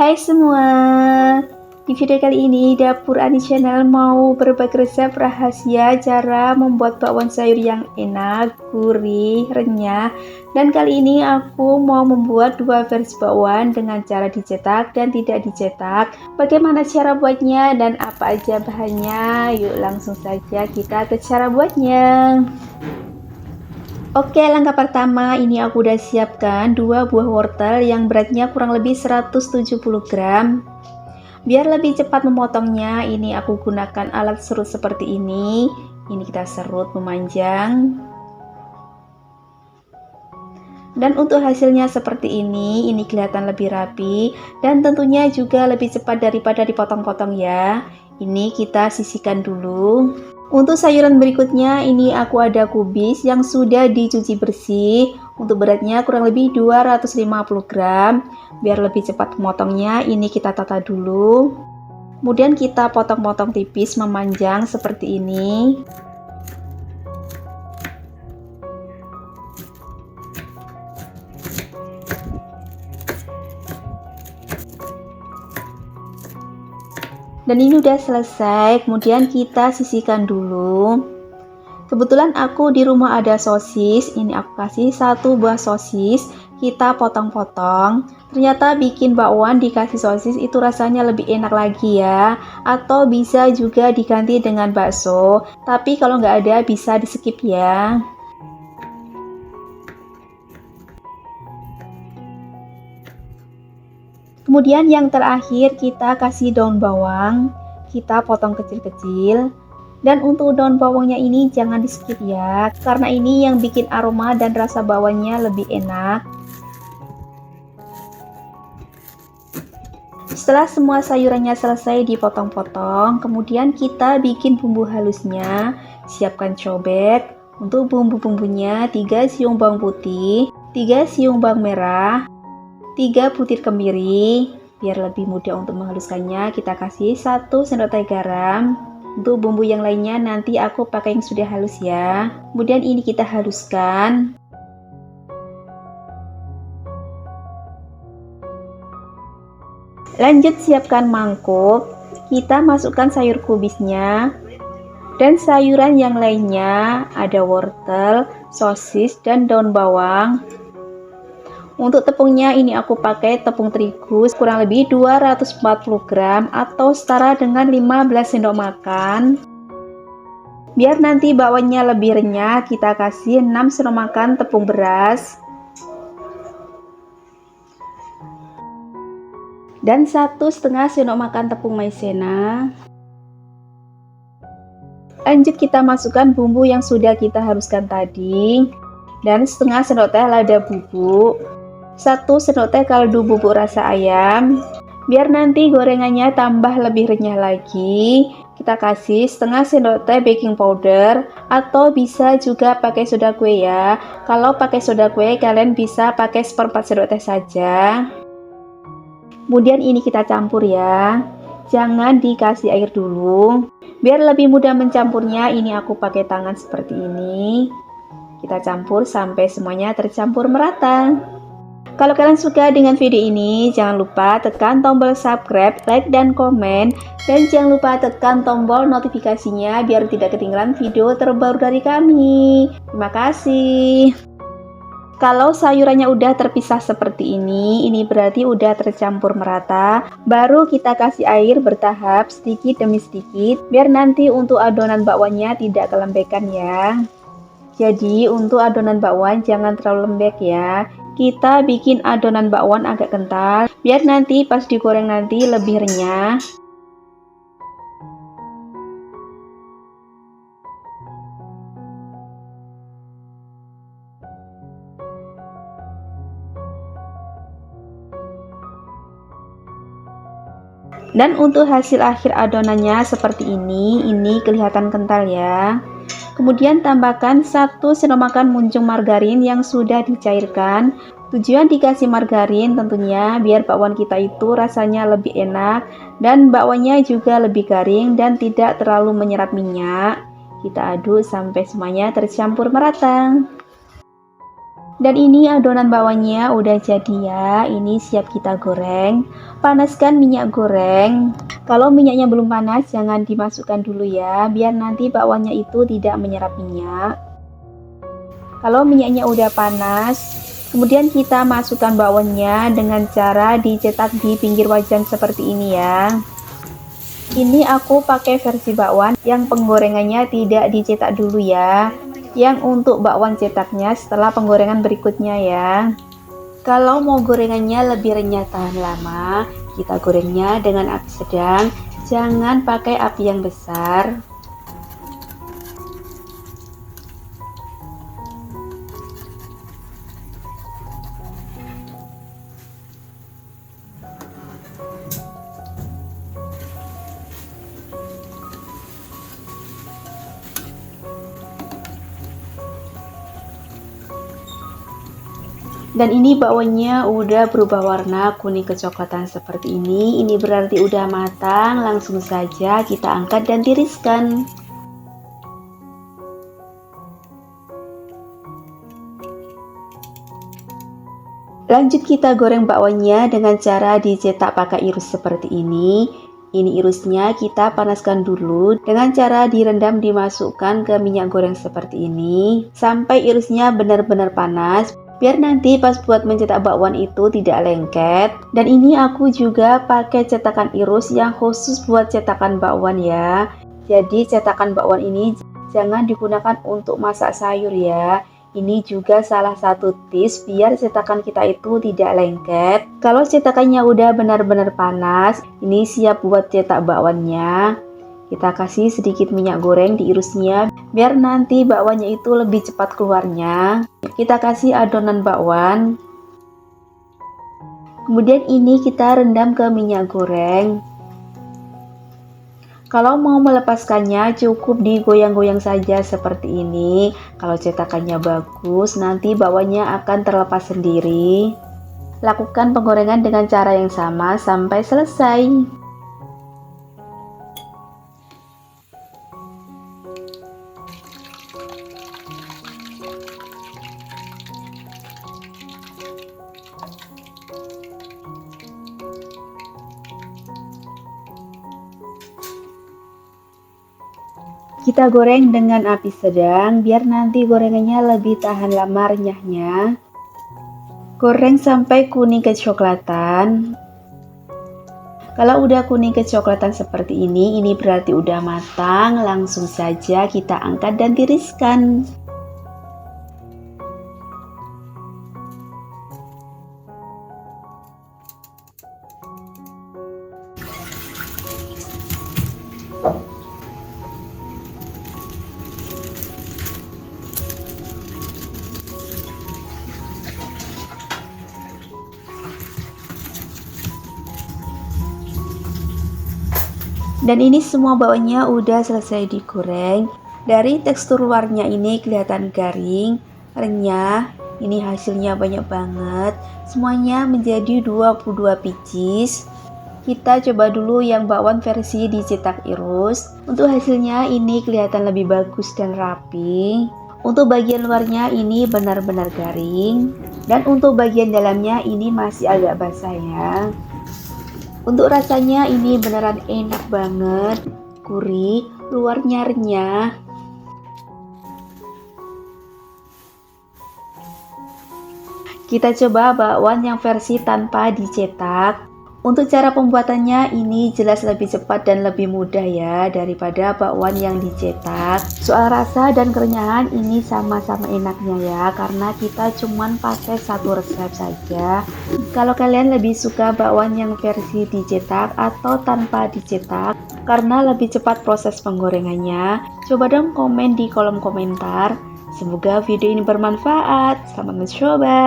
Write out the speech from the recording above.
Hai semua, di video kali ini Dapur Ani Channel mau berbagi resep rahasia cara membuat bakwan sayur yang enak, gurih, renyah. Dan kali ini aku mau membuat dua versi bakwan dengan cara dicetak dan tidak dicetak. Bagaimana cara buatnya dan apa aja bahannya? Yuk langsung saja kita ke cara buatnya. Oke, langkah pertama ini aku udah siapkan 2 buah wortel yang beratnya kurang lebih 170 gram. Biar lebih cepat memotongnya, ini aku gunakan alat serut seperti ini. Ini kita serut memanjang. Dan untuk hasilnya seperti ini kelihatan lebih rapi dan tentunya juga lebih cepat daripada dipotong-potong ya. Ini kita sisihkan dulu. Untuk sayuran berikutnya ini aku ada kubis yang sudah dicuci bersih. Untuk beratnya kurang lebih 250 gram. Biar lebih cepat memotongnya, ini kita tata dulu. Kemudian kita potong-potong tipis memanjang seperti ini. Dan ini udah selesai, kemudian kita sisihkan dulu. Kebetulan aku di rumah ada sosis, ini aku kasih 1 buah sosis, kita potong-potong. Ternyata bikin bakwan dikasih sosis itu rasanya lebih enak lagi ya. Atau bisa juga diganti dengan bakso, tapi kalau nggak ada bisa di skip ya. Kemudian yang terakhir kita kasih daun bawang, kita potong kecil-kecil. Dan untuk daun bawangnya ini jangan di skip ya, karena ini yang bikin aroma dan rasa bakwannya lebih enak. Setelah semua sayurannya selesai dipotong-potong, kemudian kita bikin bumbu halusnya. Siapkan cobek. Untuk bumbu-bumbunya 3 siung bawang putih, 3 siung bawang merah, 3 butir kemiri. Biar lebih mudah untuk menghaluskannya, kita kasih 1 sendok teh garam. Untuk bumbu yang lainnya nanti aku pakai yang sudah halus ya. Kemudian ini kita haluskan. Lanjut siapkan mangkuk. Kita masukkan sayur kubisnya dan sayuran yang lainnya, ada wortel, sosis, dan daun bawang. Untuk tepungnya ini aku pakai tepung terigu kurang lebih 240 gram atau setara dengan 15 sendok makan. Biar nanti bakwannya lebih renyah, kita kasih 6 sendok makan tepung beras dan 1,5 sendok makan tepung maizena. Lanjut kita masukkan bumbu yang sudah kita haluskan tadi dan setengah sendok teh lada bubuk, 1 sendok teh kaldu bubuk rasa ayam. Biar nanti gorengannya tambah lebih renyah lagi, kita kasih setengah sendok teh baking powder atau bisa juga pakai soda kue ya. Kalau pakai soda kue kalian bisa pakai 1/4 sendok teh saja. Kemudian ini kita campur ya, jangan dikasih air dulu. Biar lebih mudah mencampurnya, ini aku pakai tangan seperti ini. Kita campur sampai semuanya tercampur merata. Kalau kalian suka dengan video ini, jangan lupa tekan tombol subscribe, like, dan komen. Dan jangan lupa tekan tombol notifikasinya biar tidak ketinggalan video terbaru dari kami. Terima kasih. Kalau sayurannya udah terpisah seperti ini berarti udah tercampur merata. Baru kita kasih air bertahap sedikit demi sedikit, biar nanti untuk adonan bakwannya tidak kelembekan ya. Jadi untuk adonan bakwan jangan terlalu lembek ya. Kita bikin adonan bakwan agak kental, biar nanti pas digoreng nanti lebih renyah. Dan untuk hasil akhir adonannya seperti ini kelihatan kental ya. Kemudian tambahkan 1 sendok makan muncung margarin yang sudah dicairkan. Tujuan dikasih margarin tentunya biar bakwan kita itu rasanya lebih enak dan bakwannya juga lebih garing dan tidak terlalu menyerap minyak. Kita aduk sampai semuanya tercampur merata. Dan ini adonan bakwannya udah jadi ya, ini siap kita goreng. Panaskan minyak goreng. Kalau minyaknya belum panas jangan dimasukkan dulu ya, biar nanti bakwannya itu tidak menyerap minyak. Kalau minyaknya udah panas, kemudian kita masukkan bakwannya dengan cara dicetak di pinggir wajan seperti ini ya. Ini aku pakai versi bakwan yang penggorengannya tidak dicetak dulu ya. Yang untuk bakwan cetaknya setelah penggorengan berikutnya ya. Kalau mau gorengannya lebih renyah tahan lama, kita gorengnya dengan api sedang, jangan pakai api yang besar. Dan ini bakwannya udah berubah warna kuning kecoklatan seperti ini. Ini berarti udah matang. Langsung saja kita angkat dan tiriskan. Lanjut kita goreng bakwannya dengan cara dicetak pakai irus seperti ini. Ini irusnya kita panaskan dulu dengan cara direndam dimasukkan ke minyak goreng seperti ini. Sampai irusnya benar-benar panas. Biar nanti pas buat mencetak bakwan itu tidak lengket. Dan ini aku juga pakai cetakan irus yang khusus buat cetakan bakwan ya. Jadi cetakan bakwan ini jangan digunakan untuk masak sayur ya. Ini juga salah satu tips biar cetakan kita itu tidak lengket. Kalau cetakannya udah benar-benar panas, ini siap buat cetak bakwannya. Kita kasih sedikit minyak goreng di irusnya biar nanti bakwannya itu lebih cepat keluarnya. Kita kasih adonan bakwan. Kemudian ini kita rendam ke minyak goreng. Kalau mau melepaskannya cukup digoyang-goyang saja seperti ini. Kalau cetakannya bagus, nanti bakwannya akan terlepas sendiri. Lakukan penggorengan dengan cara yang sama sampai selesai. Kita goreng dengan api sedang biar nanti gorengannya lebih tahan lama renyahnya. Goreng sampai kuning kecoklatan. Kalau udah kuning kecoklatan seperti ini berarti udah matang. Langsung saja kita angkat dan tiriskan. Dan ini semua bakwannya udah selesai digoreng. Dari tekstur luarnya ini kelihatan garing, renyah. Ini hasilnya banyak banget. Semuanya menjadi 22 pieces. Kita coba dulu yang bakwan versi dicetak irus. Untuk hasilnya ini kelihatan lebih bagus dan rapi. Untuk bagian luarnya ini benar-benar garing. Dan untuk bagian dalamnya ini masih agak basah ya. Untuk rasanya ini beneran enak banget, gurih, luarnya renyah. Kita coba bakwan yang versi tanpa dicetak. Untuk cara pembuatannya ini jelas lebih cepat dan lebih mudah ya daripada bakwan yang dicetak. Soal rasa dan kerenyahan ini sama-sama enaknya ya karena kita cuman pakai satu resep saja. Kalau kalian lebih suka bakwan yang versi dicetak atau tanpa dicetak karena lebih cepat proses penggorengannya, coba dong komen di kolom komentar. Semoga video ini bermanfaat. Selamat mencoba.